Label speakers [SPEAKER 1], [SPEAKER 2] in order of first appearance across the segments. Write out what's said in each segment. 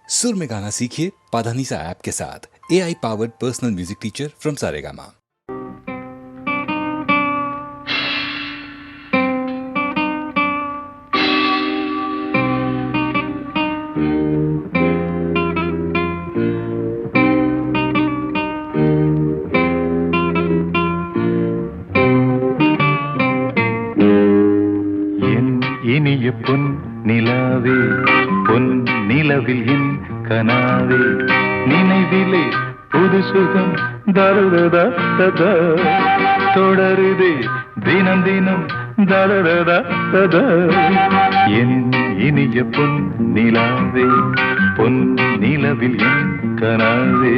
[SPEAKER 1] सुर में गाना सीखिए पाधानीसा ऐप के साथ। AI powered personal music teacher from Saregama.
[SPEAKER 2] இனிய பொன் நிலாவே பொன் நிலவில் என் கனாவே நினைவிலே புது சுகம் தருததா ததா தொடருதே தினம் தினம் தருததா ததா என் இனிய பொன் நிலாவே பொன் நிலவில் என் கனாவே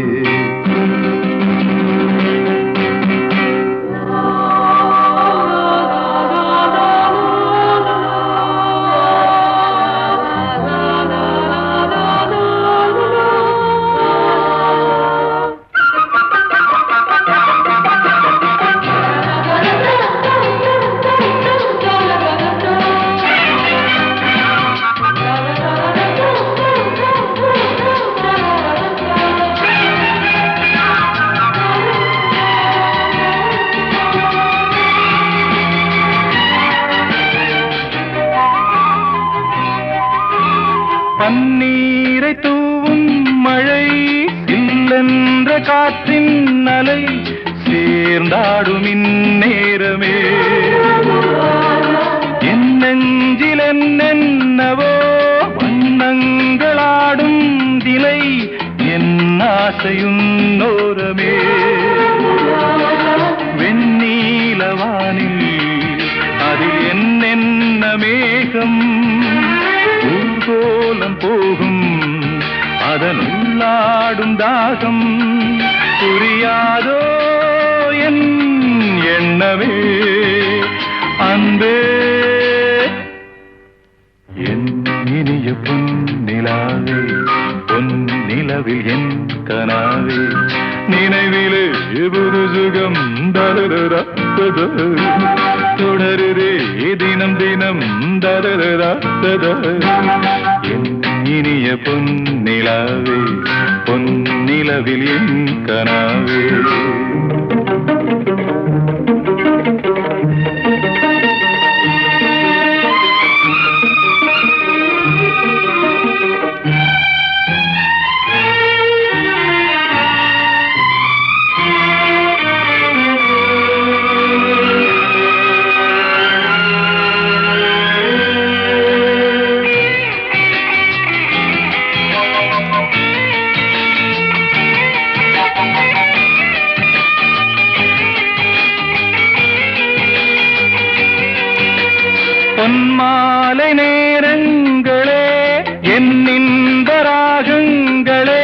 [SPEAKER 2] பன்னீரை தூவும் மழை சில்லென்ற காற்றின் அலை சேர்ந்தாடும் இந்நேரமே என் நெஞ்சில் என்னென்னவோ வண்ணங்களாடும் திலை என் ஆசையும் நோரமே வெண்ணீலவானில் அதில் என்னென்ன மேகம் ஊர்கோலம் போகும் அதனுள்ளாடும் தாகம் புரியாதோ என் எண்ணமே அன்பே என் இனிய பொன் நிலாவே பொன் நிலவில் என் கனாவே நினைவிலே புது சுகம் தருதா தொடருதே தினம் தினம் தருதா என் இனிய பொன் நிலாவே பொன் நிலவில் என் கனாவே பொன்மாலை நேரங்களே என்னிந்த ராகங்களே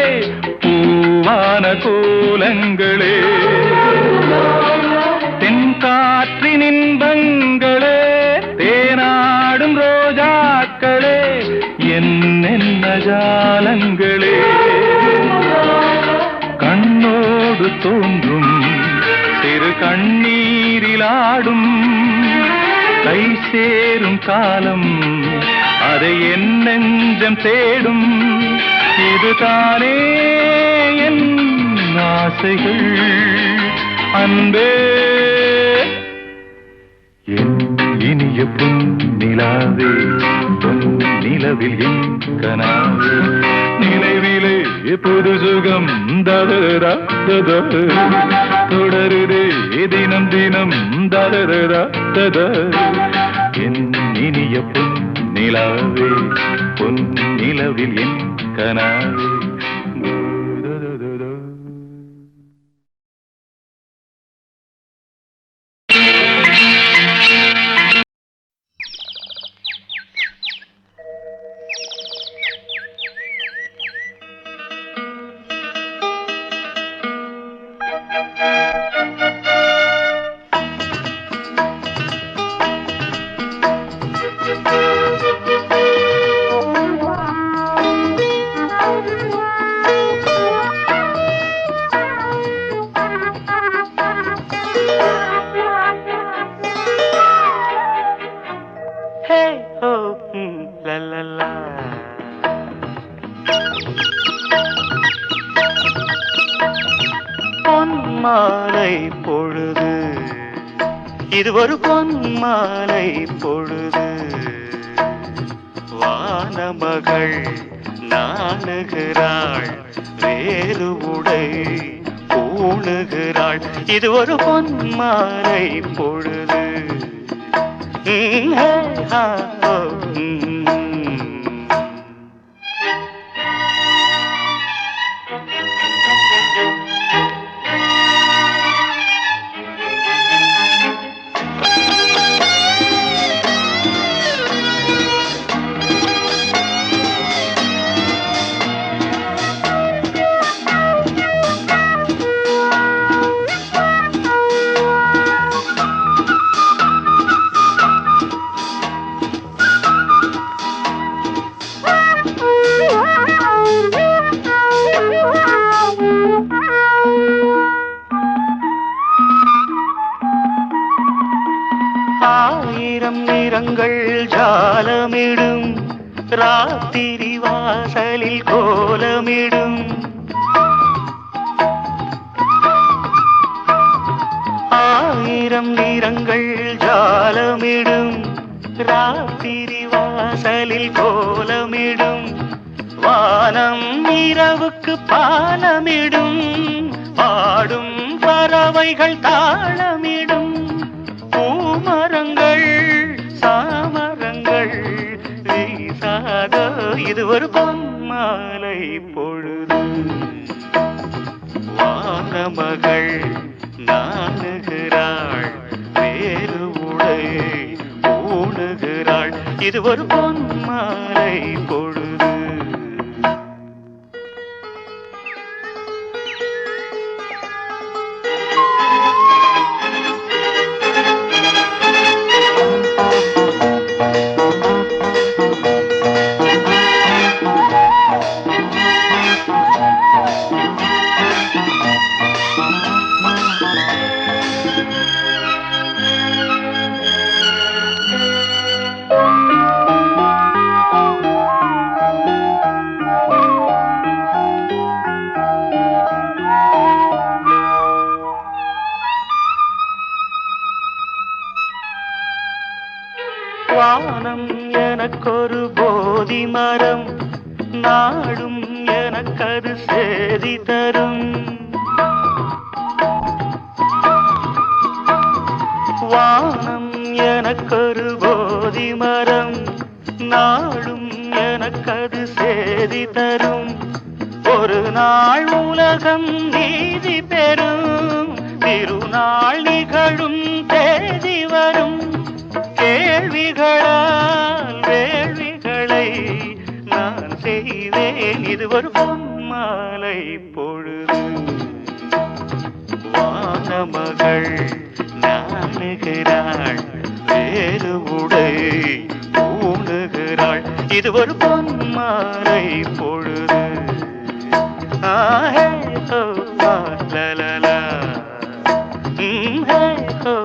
[SPEAKER 2] பூவான கோலங்களே தென்காற்றின் இன்பங்களே தேனாடும் ரோஜாக்களே என்னென்ன ஜாலங்களே கண்ணோடு தோன்றும் சிறு கண்ணீரிலாடும் கை சேரும் காலம் அதை என் நெஞ்சம் தேடும் இதுதானே என் ஆசைகள் அன்பே என் இனிய பொன் நிலாவே பொன் நிலவில் என் கனாவே நினைவிலே புது சுகம் தருதா ததா தொடருதே தினம் தினம் தருதா ததா என் இனிய பொன் நிலாவே பொன் நிலவில் என் கனாவே
[SPEAKER 3] பொன்மாலை பொழுது, இது ஒரு பொன்மாலை பொழுது. வானமகள் நாணுகிறாள், வேறு உடை பூணுகிறாள். இது ஒரு பொன்மாலை பொழுது. ஆயிரம் நிறங்கள் ஜாலமிடும், ராத்திரி வாசலில் கோலமிடும். ஆயிரம் நிறங்கள் ஜாலமிடும், ராத்திரி வாசலில் கோலமிடும். வானம் இரவுக்கு பாலமிடும், பாடும் பறவைகள் தாளமிடும். பூமரங்கள் சாமரங்கள் வீசாத, இது ஒரு பொன்மாலை பொழுது. வானமகள் நாணுகிறாள், வேறு உடை பூணுகிறாள். இது ஒரு பொன்மாலை பொழுது. வானம் எனக்கொரு போதி மரம், நாடும் எனக்கது சேதி தரும். வானம் எனக்கொரு போதி மரம், நாடும் எனக்கது சேதி தரும். ஒரு நாள் உலகம் நீதி பெறும், திருநாள் நிகழும் தேதி வரும். கேள்விகளால் வேள்விகளை நான் செய்வேன், இது ஒரு பொன்மாலை பொழுது. வானமகள் நாணுகிறாள், வேறு உடை பூணுகிறாள். இது ஒரு பொன்மாலை பொழுது. ஆஹே ஹோ லலலா, ஹே ஹோ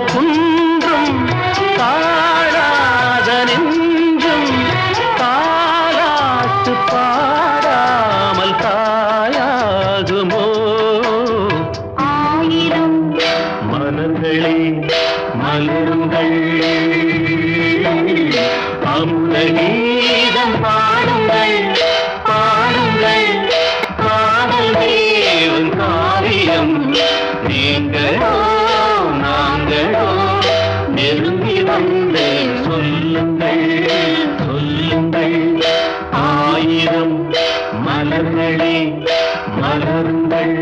[SPEAKER 3] குன்றும் தாழாத நெஞ்சும் தாலாட்டு பாடாமல் தாயாகுமோ
[SPEAKER 4] ஆயிரம்
[SPEAKER 3] மலர்களே மலருங்கள் அமுத கீதம் பாடுங்கள் பாடுங்கள் காதல் தேவன் காவியம் நீங்களோ நாங்களோ நெருங்கி வந்து சொல்லுங்கள் சொல்லுங்கள் ஆயிரம் மலர்களே மலருங்கள்.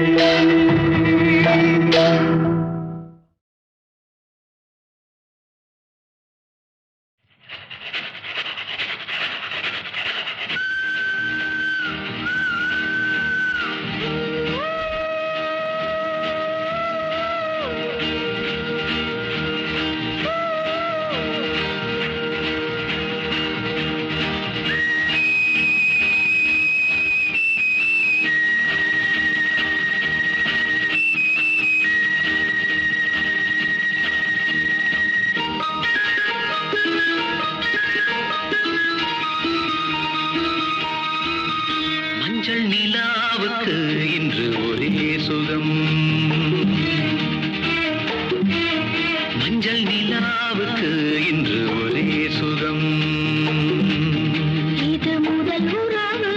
[SPEAKER 3] மஞ்சள் நிலாவுக்கு இன்று ஒரே சுகம் மஞ்சள் நிலாவுக்கு இன்று ஒரே சுகம்
[SPEAKER 4] இது முதல் உறவு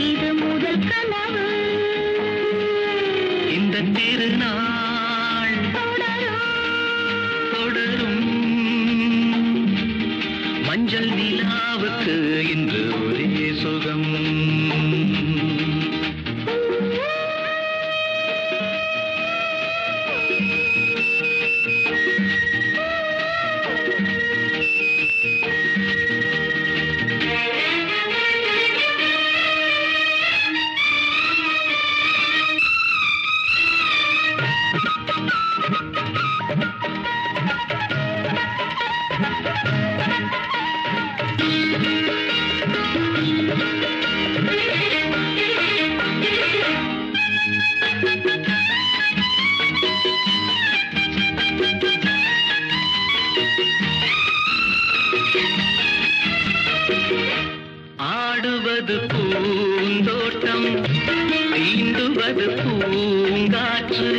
[SPEAKER 4] இது முதல் கனவு
[SPEAKER 3] இந்த திருநாள் தொடரும் மஞ்சள் நிலாவுக்கு இன்று ஒரே சுகம் ஆடுவது பூந்தோட்டம் தீண்டுவது பூங்காற்று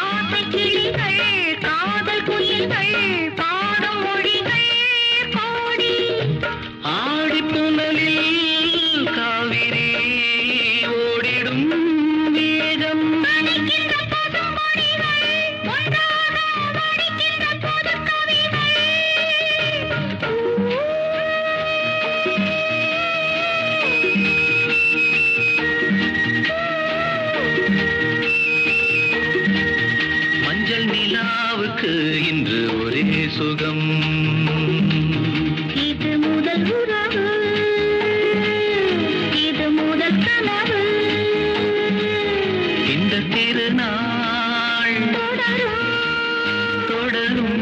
[SPEAKER 4] ஆசை கிளிகள் காதல் குயில்கள் பாடும் மொழிகள் பாடி
[SPEAKER 3] ஆடி புனலில் காவிரி ஓடிடும் மேகம்
[SPEAKER 4] மணிக்கின்ற பசுமொழிகள் ஒன்றாக மடிக்கின்ற புதுக்கவிகள்
[SPEAKER 3] மஞ்சள் நிலாவுக்கு இன்று ஒரே சுகம்
[SPEAKER 4] இது முதல் உறவு இது முதல் கனவு
[SPEAKER 3] இந்த திருநாள்
[SPEAKER 4] தொடரும்
[SPEAKER 3] தொடரும்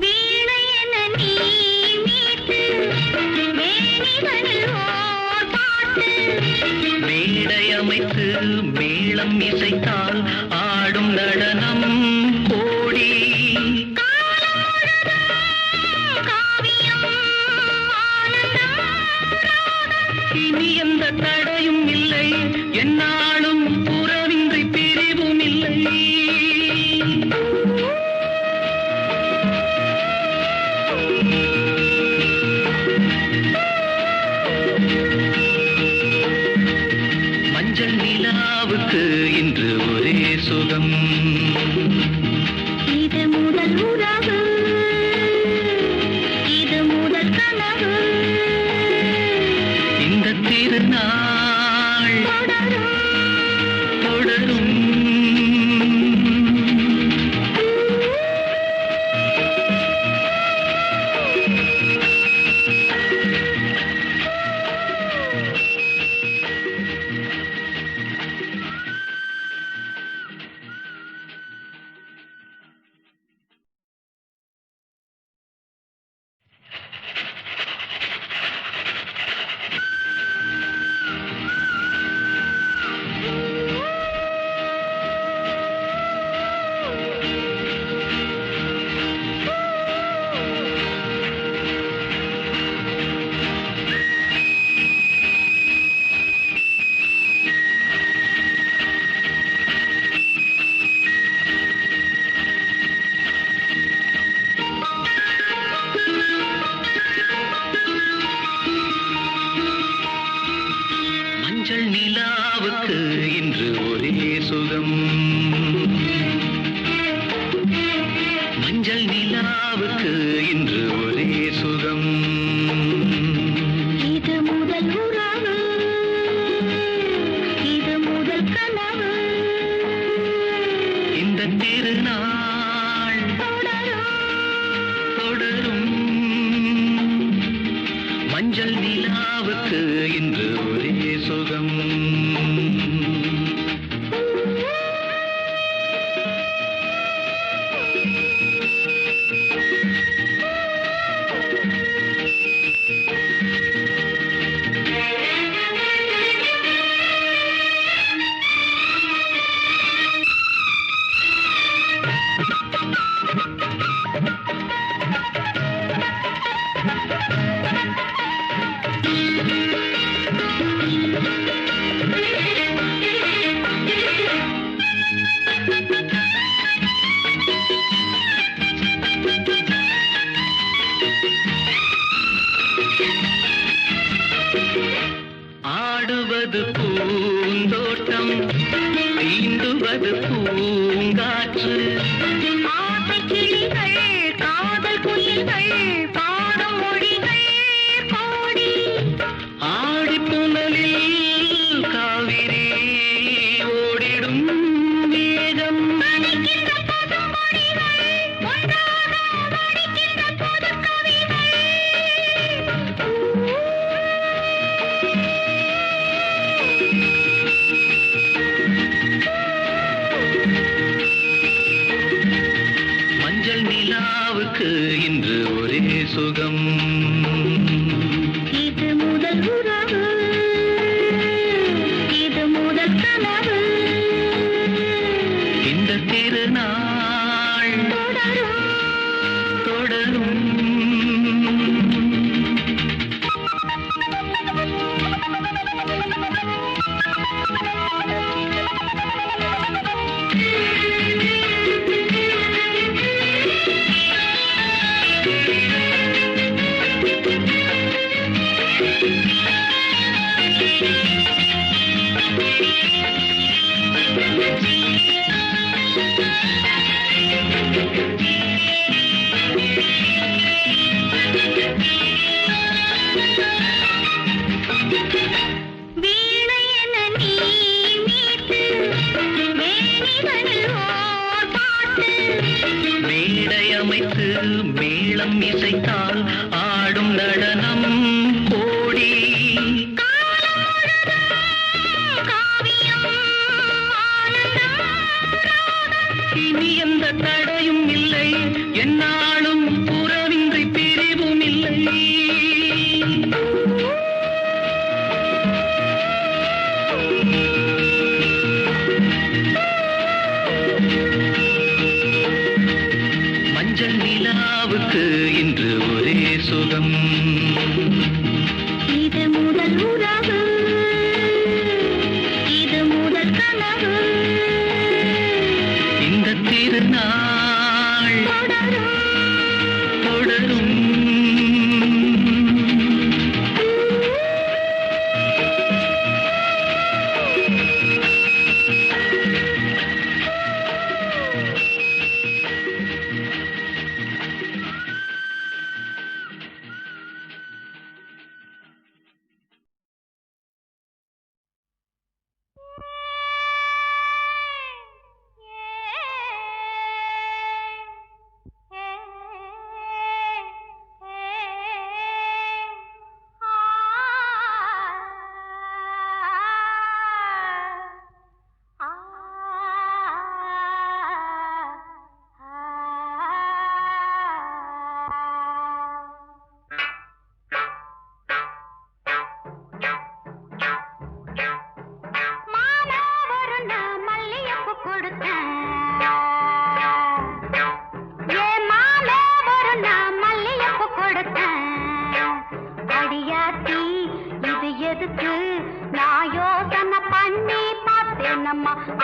[SPEAKER 4] வீணை என நீ மீட்டு வேணிதனில் ஓர் பாட்டு
[SPEAKER 3] மேடை அமைத்து மேளம் இசைத்தால் ஆடும் நடனம் கோடி
[SPEAKER 4] காவியம் ஆனந்தம்
[SPEAKER 3] இனி எந்த தடையும் இல்லை என்னாலும் புறவின்றி பிரிவும் இல்லை மஞ்சள் நிலாவுக்கு இன்று ஒரே சுகம்
[SPEAKER 4] இது முதல் உறவு இது முதல் கனவு
[SPEAKER 3] இந்த திருநாள்
[SPEAKER 5] மஞ்சள் நிலாவுக்கு இன்று ஒரே சுகம். ஆடுவது பூந்தோட்டம், தீண்டுவது பூங்காற்று.
[SPEAKER 4] ஆசை கிளிகள் காதல் குயில்கள் பாடும் மொழிகள் பாடி
[SPEAKER 5] ஆடி புனலில் காவிரி ஓடிடும் மேகம்.
[SPEAKER 4] மணிக்கின்ற பசுமொழிகள் ஒன்றாக மடிக்கின்ற புதுக்கவிகள்.
[SPEAKER 5] மஞ்சள் நிலாவுக்கு இன்று ஒரே சுகம்.
[SPEAKER 4] இது முதல் உறவு, இது முதல் கனவு.
[SPEAKER 5] இந்த திருநாள்
[SPEAKER 4] தொடரும்
[SPEAKER 5] தொடரும்.
[SPEAKER 4] வீணை என நீ மீட்டு மேனிதனில் ஓர் பாட்டு.
[SPEAKER 5] மேடை அமைத்து மேளம் இசைத்தால் ஆடும் நடனம் கோடி.
[SPEAKER 4] காவியம் ஆனந்தம்
[SPEAKER 5] இனி எந்த தடையும் இல்லை, என்னாலும் உறவின்றி பிரிவும் இல்லை. மஞ்சள் நிலாவுக்கு இன்று ஒரே சுகம்.
[SPEAKER 4] இது முதல் உறவு, இது முதல் கனவு.
[SPEAKER 5] இந்த திருநாள்
[SPEAKER 4] தொடரும்
[SPEAKER 5] தொடரும்.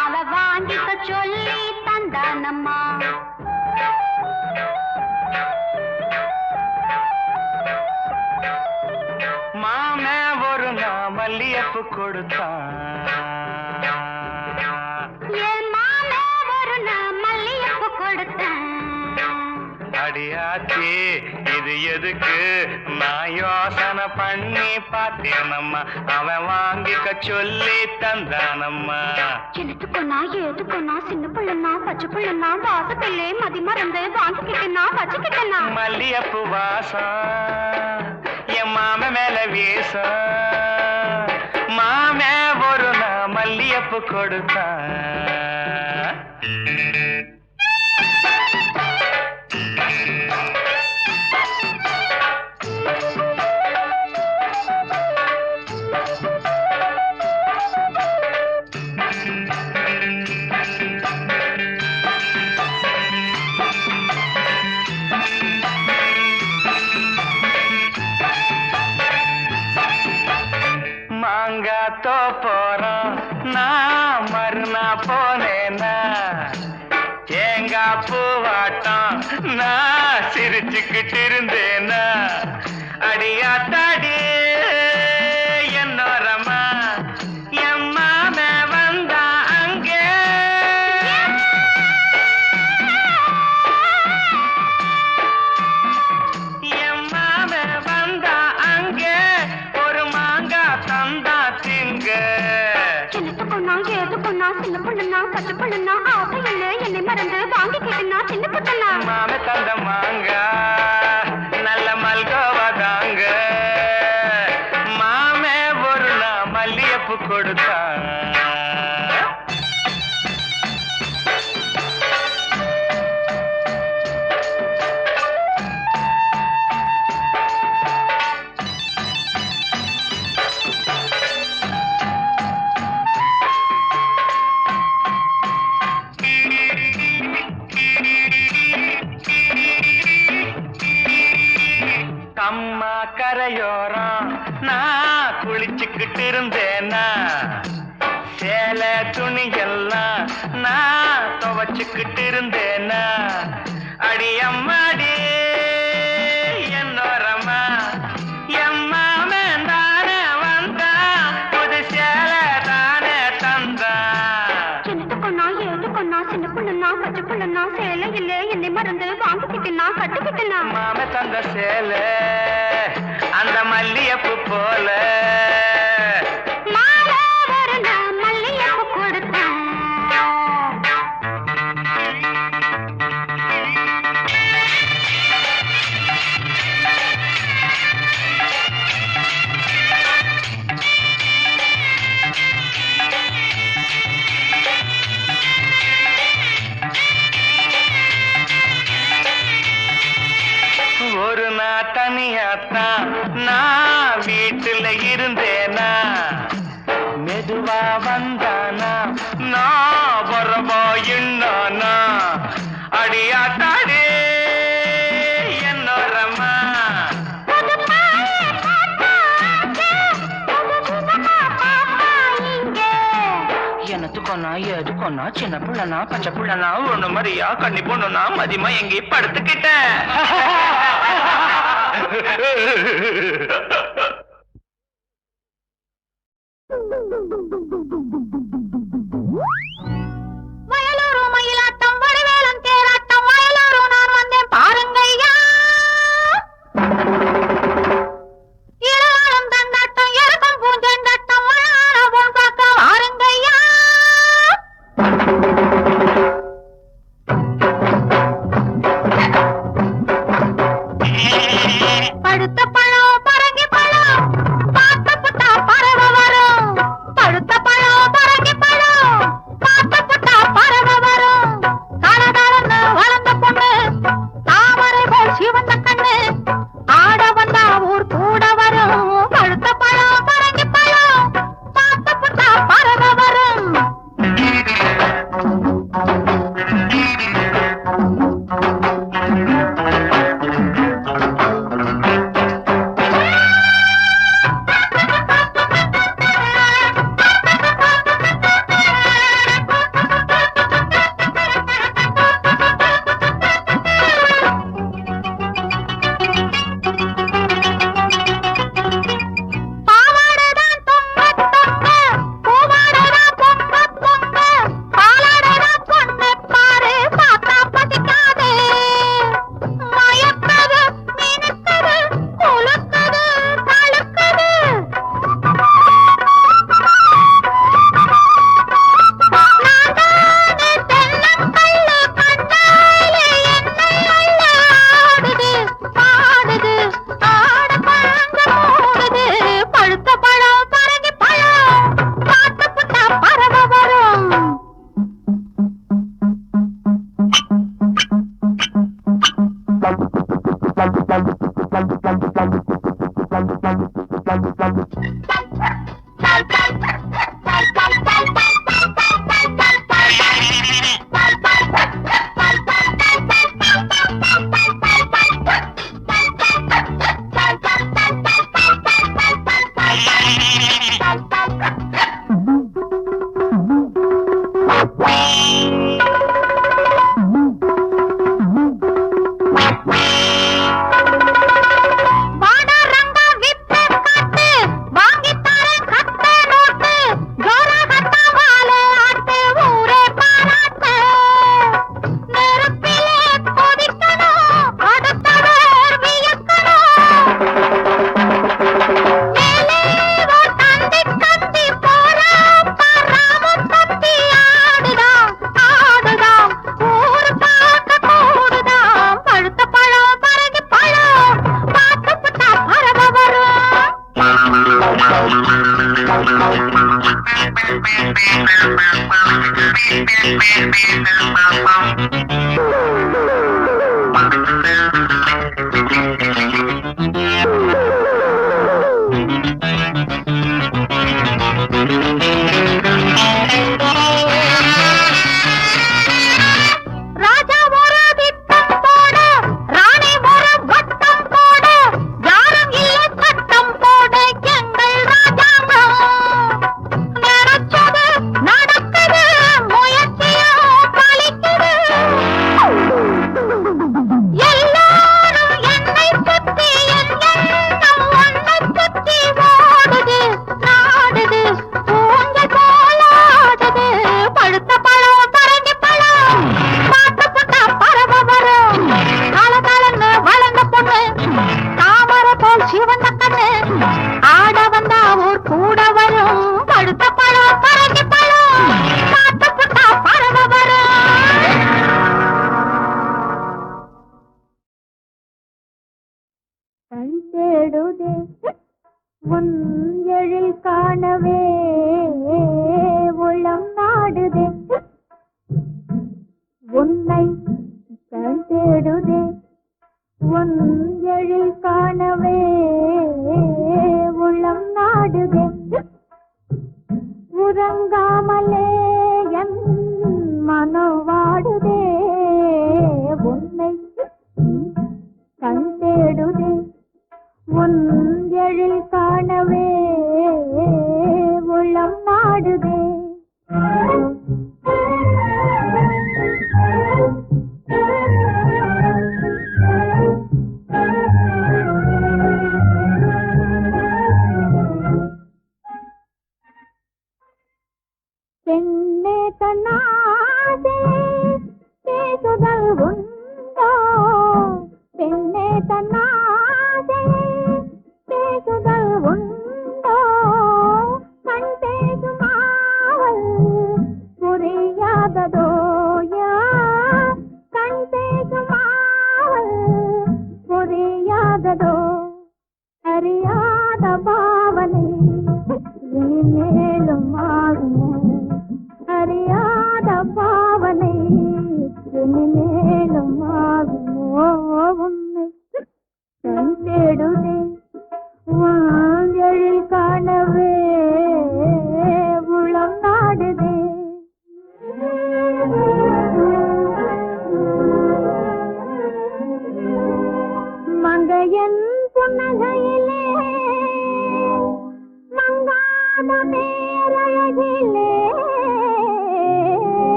[SPEAKER 4] அவ வாங்கிக்க சொல்லி தந்தானம்மா.
[SPEAKER 3] மாமே ஒரு நான் மல்லியப்பு கொடுத்தான்.
[SPEAKER 4] என் மாமே ஒரு நான் மல்லியப்பு கொடுத்தேன்.
[SPEAKER 3] அடியாச்சி இது எதுக்கு நான் யோசனை பண்ணி பார்த்தேனம்மா. அவன் வாங்கிக்க சொல்லி தந்தானம்மா.
[SPEAKER 4] எனத்துக்குன்னா ஏதுக்குன்னா சின்ன பிள்ளைனா பச்சை பிள்ளைனா வாச பிள்ளை மதி மறந்து வாங்கிக்கிட்டேனா வச்சுக்கிட்டேனா.
[SPEAKER 3] மல்லியப்பு வாசம் என் மாம மேல வீச மாமே ஒரு நான் மல்லியப்பு கொடுத்தான் மாங்காத்தோ போறோம் நான் மறுநா போனேன்னா தேங்கா பூவாட்டம் நான் சிரிச்சுக்கிட்டு இருந்தேன்னா அடியாத்தாடி என்னோரமா எம்மாம வந்தா அங்கே எம்மாம வந்தா அங்கே ஒரு மாங்கா தந்தா திங்க
[SPEAKER 4] சின்னத்து பொண்ணா ஏது பொண்ணா சின்ன பொண்ணுனா பச்சை பொண்ணுனா ஆசை இல்ல என்னை மறந்து வாங்கி கேட்டுனா சின்ன பொண்ணா
[SPEAKER 3] மாம தந்த மாங்கா நல்ல மல்கோவதாங்க மாமே ஒரு நான் மல்லியப்பு கொடுத்தான் அம்மா கரையோரம் நான் குளிச்சுக்கிட்டு இருந்தேன்னா சேலை துணியெல்லாம் நான் துவச்சுக்கிட்டு இருந்தேன்னா அடி அம்மாடி என்னோரமா எம்மாமே தானே வந்தா புது சேலை தானே தந்தா
[SPEAKER 4] சின்னத்து பொண்ணா ஏது பொண்ணா சின்ன பொண்ணுனா பச்சை பொண்ணுனா சேலை இல்ல என்னை மறந்து வாங்கி கேட்டுனா கட்டுக்கிட்டுனா
[SPEAKER 3] மாம தந்த சேலை அந்த மல்லியப்பு போல
[SPEAKER 4] மாலை ஒரு நான் மல்லியப்பு கொடுத்தேன்
[SPEAKER 3] ஒரு நாள் தனியாத்தான் நான் வீட்டுல இருந்தேனா மெதுவா வந்தானா நான் வரவா என்னானா அடியாத்தாடே என்னோரமா எனத்துக்கொன்னா எதுக்கொன்னா சின்ன புள்ளனா பச்சை புள்ளனா ஒண்ணு மாதிரியா கண்ணி பொண்ணுனா மதியமா எங்கே படுத்துக்கிட்டேன்
[SPEAKER 4] வயலூரு மயிலாட்டம் வடிவேலன் தேராட்டம் வயலூரு நான் வந்தேன் பாருங்கய்யா இளவாளம் தண்டாட்டம் எருக்கம் பூஞ்செண்டாட்டம் மழான போன் காக்க வாருங்கய்யா பழுத்த பழம் பரங்கி பழம் பார்த்த புட்டா பறவை வரும் பழுத்த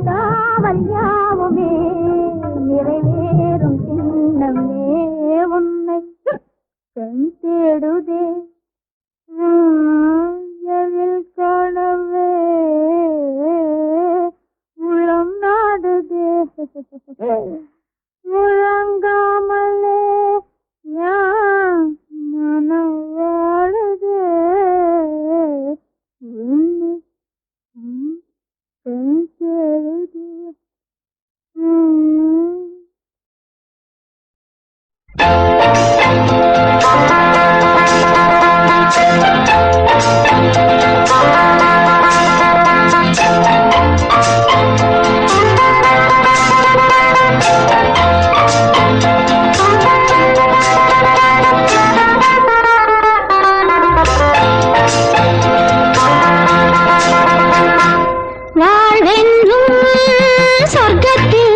[SPEAKER 4] காவல் யாவுமே நிறைவேறும் சின்னமே உன்னை கண் தேடுதே எழில் காணவே உள்ளம் நாடுதே முழங்காமலே யான் மனம் வாழுதே உன்னை கண் தேடுதே வாழ்வென்றும் சொர்க்கத்தில்